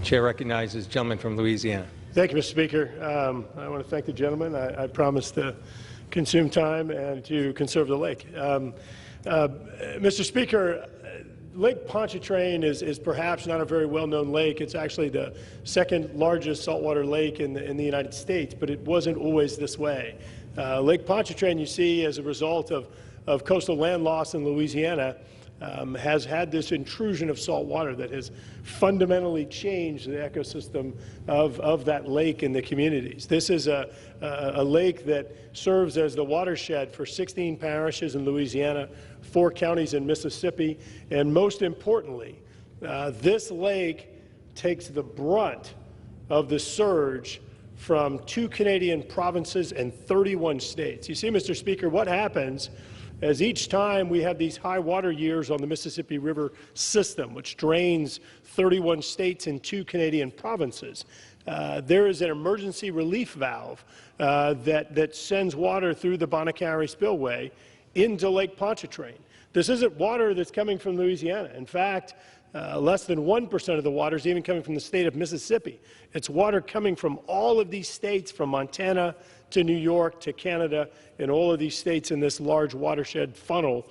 Chair recognizes the gentleman from Louisiana. Thank you, Mr. Speaker. I want to thank the gentleman. I promised to consume time and to conserve the lake. Mr. Speaker, Lake Pontchartrain is perhaps not a very well-known lake. It's actually the second largest saltwater lake in the United States, but it wasn't always this way. Lake Pontchartrain, you see, as a result of coastal land loss in Louisiana, has had this intrusion of salt water that has fundamentally changed the ecosystem of that lake and the communities. This is a lake that serves as the watershed for 16 parishes in Louisiana, 4 counties in Mississippi, and most importantly, this lake takes the brunt of the surge from 2 Canadian provinces and 31 states. You see, Mr. Speaker, what happens as each time we have these high water years on the Mississippi River system, which drains 31 states and 2 Canadian provinces, there is an emergency relief valve that sends water through the Bonacari spillway into Lake Pontchartrain. This isn't water that's coming from Louisiana. In fact, less than 1% of the water is even coming from the state of Mississippi. It's water coming from all of these states, from Montana to New York to Canada, and all of these states in this large watershed funnel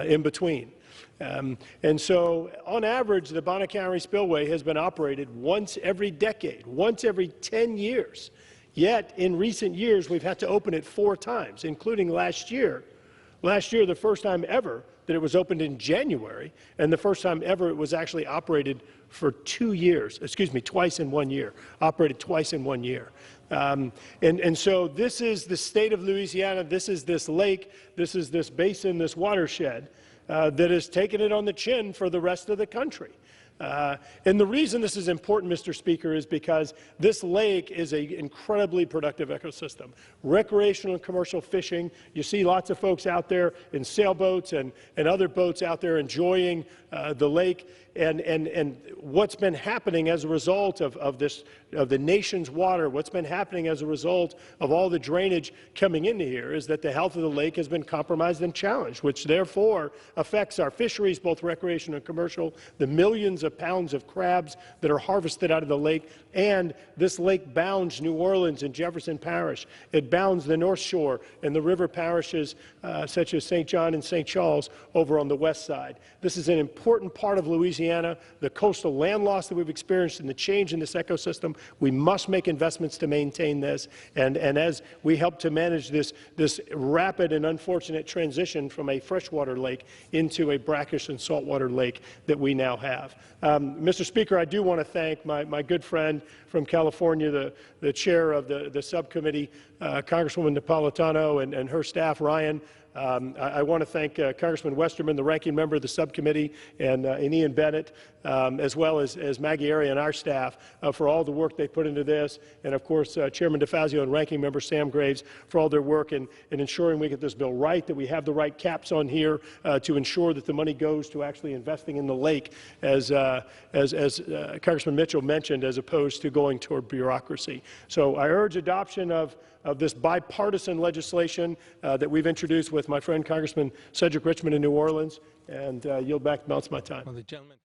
in between. And so, on average, the Bonacari spillway has been operated once every decade, once every 10 years. Yet, in recent years, we've had to open it 4 times, including last year. Last year, the first time ever that it was opened in January, and the first time ever it was actually operated for 2 years, twice in 1 year, operated twice in 1 year. And so this is the state of Louisiana, this is this lake, this is this basin, this watershed that has taken it on the chin for the rest of the country. And the reason this is important, Mr. Speaker, is because this lake is an incredibly productive ecosystem. Recreational and commercial fishing, you see lots of folks out there in sailboats and other boats out there enjoying the lake. And what's been happening as a result of the nation's water, what's been happening as a result of all the drainage coming into here is that the health of the lake has been compromised and challenged, which therefore affects our fisheries, both recreational and commercial, the millions of pounds of crabs that are harvested out of the lake, and this lake bounds New Orleans and Jefferson Parish. It bounds the North Shore and the river parishes such as St. John and St. Charles over on the west side. This is an important part of Louisiana. The coastal land loss that we've experienced and the change in this ecosystem, we must make investments to maintain this. And as we help to manage this rapid and unfortunate transition from a freshwater lake into a brackish and saltwater lake that we now have. Mr. Speaker, I do want to thank my good friend from California, the chair of the subcommittee, Congresswoman Napolitano, and her staff, Ryan. I want to thank Congressman Westerman, the ranking member of the subcommittee, and Ian Bennett, as well as Maggie Area and our staff for all the work they put into this, and of course Chairman DeFazio and ranking member Sam Graves for all their work in ensuring we get this bill right, that we have the right caps on here to ensure that the money goes to actually investing in the lake, as Congressman Mitchell mentioned, as opposed to going toward bureaucracy. So I urge adoption of this bipartisan legislation that we've introduced with my friend Congressman Cedric Richmond in New Orleans, and yield back the balance of my time. Well, the gentleman